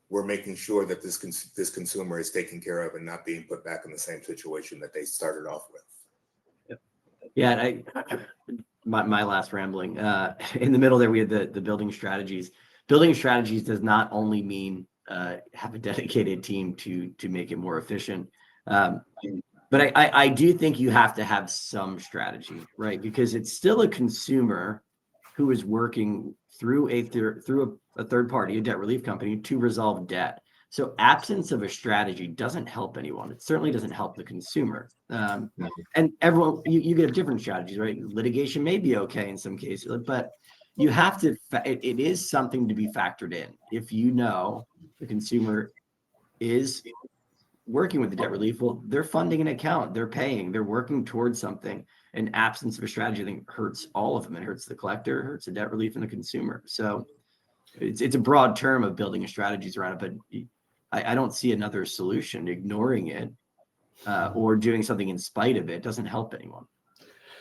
we're making sure that this consumer is taken care of and not being put back in the same situation that they started off with. Yeah, my last rambling. In the middle there, we had the building strategies. Building strategies does not only mean have a dedicated team to make it more efficient, but I do think you have to have some strategy, right? Because it's still a consumer who is working through a third party, a debt relief company, to resolve debt. So absence of a strategy doesn't help anyone. It certainly doesn't help the consumer. And everyone, you get different strategies, right? Litigation may be okay in some cases, but you have to, it is something to be factored in. If the consumer is working with the debt relief, well, they're funding an account, they're paying, they're working towards something. An absence of a strategy, I think, hurts all of them. It hurts the collector, it hurts the debt relief, and the consumer. So it's a broad term of building strategies around it, but I don't see another solution. Ignoring it or doing something in spite of it doesn't help anyone.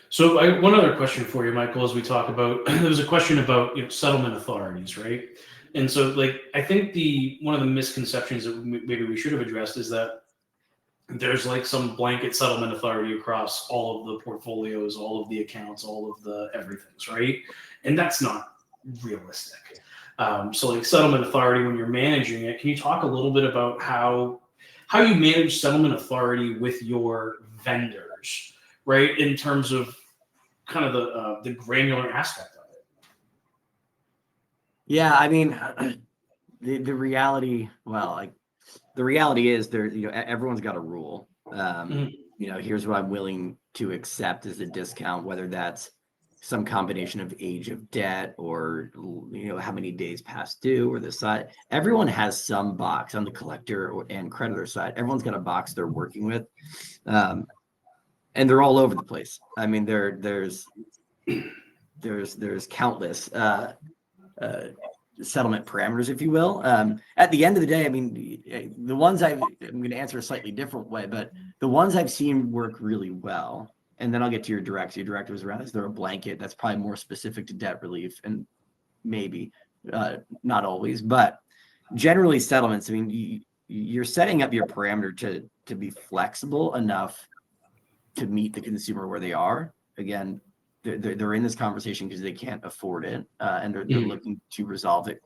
So one other question for you, Michael, as we talk about, there was a question about settlement authorities, right? And so I think one of the misconceptions that maybe we should have addressed is that there's some blanket settlement authority across all of the portfolios, all of the accounts, all of the everythings, right? And that's not realistic. So settlement authority, when you're managing it, can you talk a little bit about how you manage settlement authority with your vendors, right? In terms of kind of the granular aspect of it. Yeah, I mean, the reality, the reality is everyone's got a rule. Here's what I'm willing to accept as a discount, whether that's some combination of age of debt or how many days past due or the side. Everyone has some box on the collector and creditor side. Everyone's got a box they're working with, and they're all over the place. I mean, there's countless settlement parameters, if you will. At the end of the day, I mean, the ones I'm going to answer a slightly different way, but the ones I've seen work really well. And then I'll get to your direct. Your direct was around, is there a blanket that's probably more specific to debt relief? And maybe not always, but generally settlements. I mean, you're setting up your parameter to be flexible enough to meet the consumer where they are. Again, they're in this conversation because they can't afford it, and they're looking to resolve it.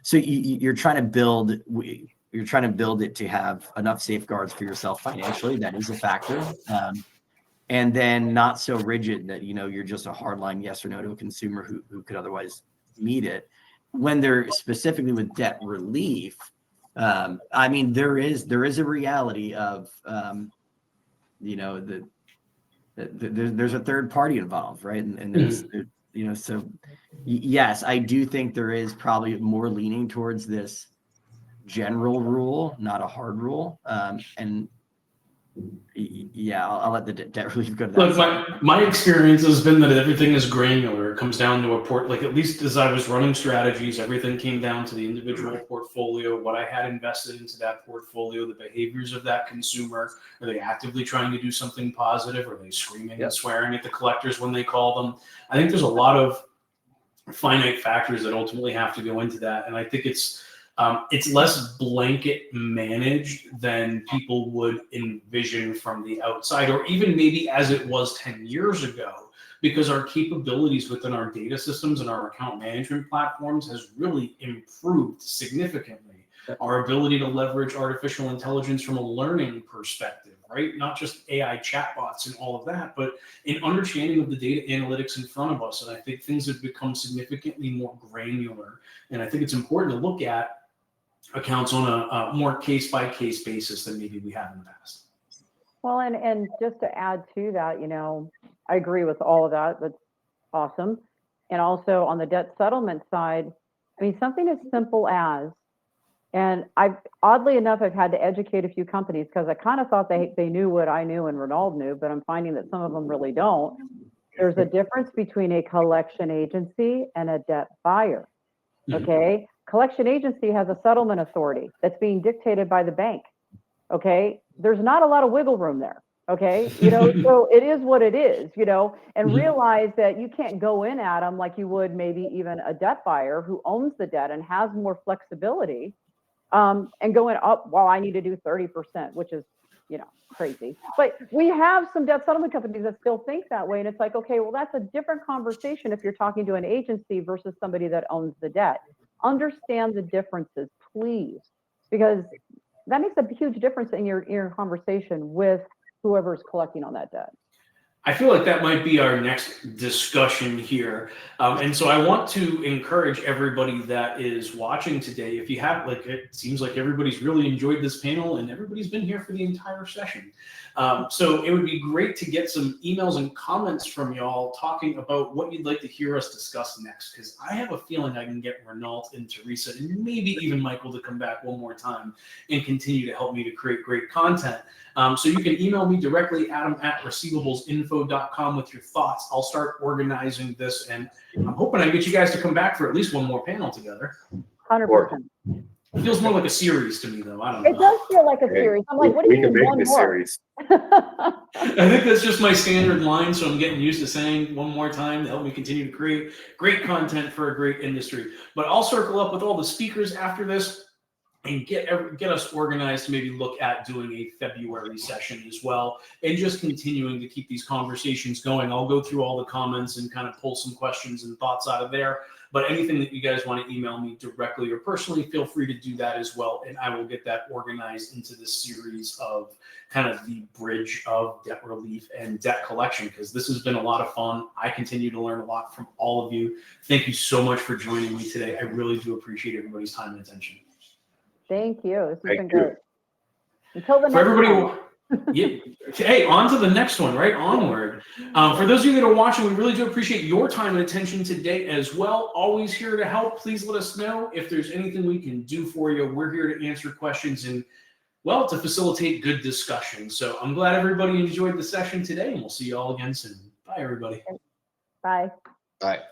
So you're trying to build it to have enough safeguards for yourself financially. That is a factor. and then not so rigid that, you're just a hardline yes or no to a consumer who could otherwise meet it. When they're specifically with debt relief, I mean, there is a reality of, there's a third party involved, right? And there's, so yes, I do think there is probably more leaning towards this general rule, not a hard rule. And yeah, I'll let the debt relief go to that. Look, my experience has been that everything is granular. It comes down to at least as I was running strategies, everything came down to the individual portfolio, what I had invested into that portfolio, the behaviors of that consumer. Are they actively trying to do something positive? Are they screaming and swearing at the collectors when they call them? I think there's a lot of finite factors that ultimately have to go into that. And I think it's less blanket managed than people would envision from the outside, or even maybe as it was 10 years ago, because our capabilities within our data systems and our account management platforms has really improved significantly. Our ability to leverage artificial intelligence from a learning perspective, right? Not just AI chatbots and all of that, but an understanding of the data analytics in front of us. And I think things have become significantly more granular. And I think it's important to look at accounts on a more case-by-case basis than maybe we have in the past. Well, and just to add to that, I agree with all of that. That's awesome. And also on the debt settlement side, I mean, something as simple as, and oddly enough, I've had to educate a few companies because I kind of thought they knew what I knew and Renauld knew, but I'm finding that some of them really don't. There's a difference between a collection agency and a debt buyer. Okay. Collection agency has a settlement authority that's being dictated by the bank. Okay. There's not a lot of wiggle room there. Okay. So it is what it is, and realize that you can't go in at them like you would maybe even a debt buyer who owns the debt and has more flexibility, and going up, well, I need to do 30%, which is, crazy. But we have some debt settlement companies that still think that way. And it's like, okay, well, that's a different conversation if you're talking to an agency versus somebody that owns the debt. Understand the differences, please, because that makes a huge difference in your conversation with whoever's collecting on that debt. I feel like that might be our next discussion here. And so I want to encourage everybody that is watching today, if you have, it seems like everybody's really enjoyed this panel and everybody's been here for the entire session. So it would be great to get some emails and comments from y'all talking about what you'd like to hear us discuss next, because I have a feeling I can get Renauld and Teressa and maybe even Michael to come back one more time and continue to help me to create great content. So you can email me directly, adam@receivables.info.com, with your thoughts. I'll start organizing this, and I'm hoping I get you guys to come back for at least one more panel together. 100%. It feels more like a series to me, though. I don't know. It does feel like a series. I'm like, what do you mean one more? Series. I think that's just my standard line, so I'm getting used to saying one more time to help me continue to create great content for a great industry. But I'll circle up with all the speakers after this and get us organized to maybe look at doing a February session as well, and just continuing to keep these conversations going. I'll go through all the comments and kind of pull some questions and thoughts out of there. But anything that you guys want to email me directly or personally, feel free to do that as well. And I will get that organized into this series of kind of the bridge of debt relief and debt collection, because this has been a lot of fun. I continue to learn a lot from all of you. Thank you so much for joining me today. I really do appreciate everybody's time and attention. Thank you. This has been great. Until the next one. Yeah. Hey, on to the next one, right? Onward. For those of you that are watching, we really do appreciate your time and attention today as well. Always here to help. Please let us know if there's anything we can do for you. We're here to answer questions and, well, to facilitate good discussion. So I'm glad everybody enjoyed the session today, and we'll see you all again soon. Bye, everybody. Bye. Bye.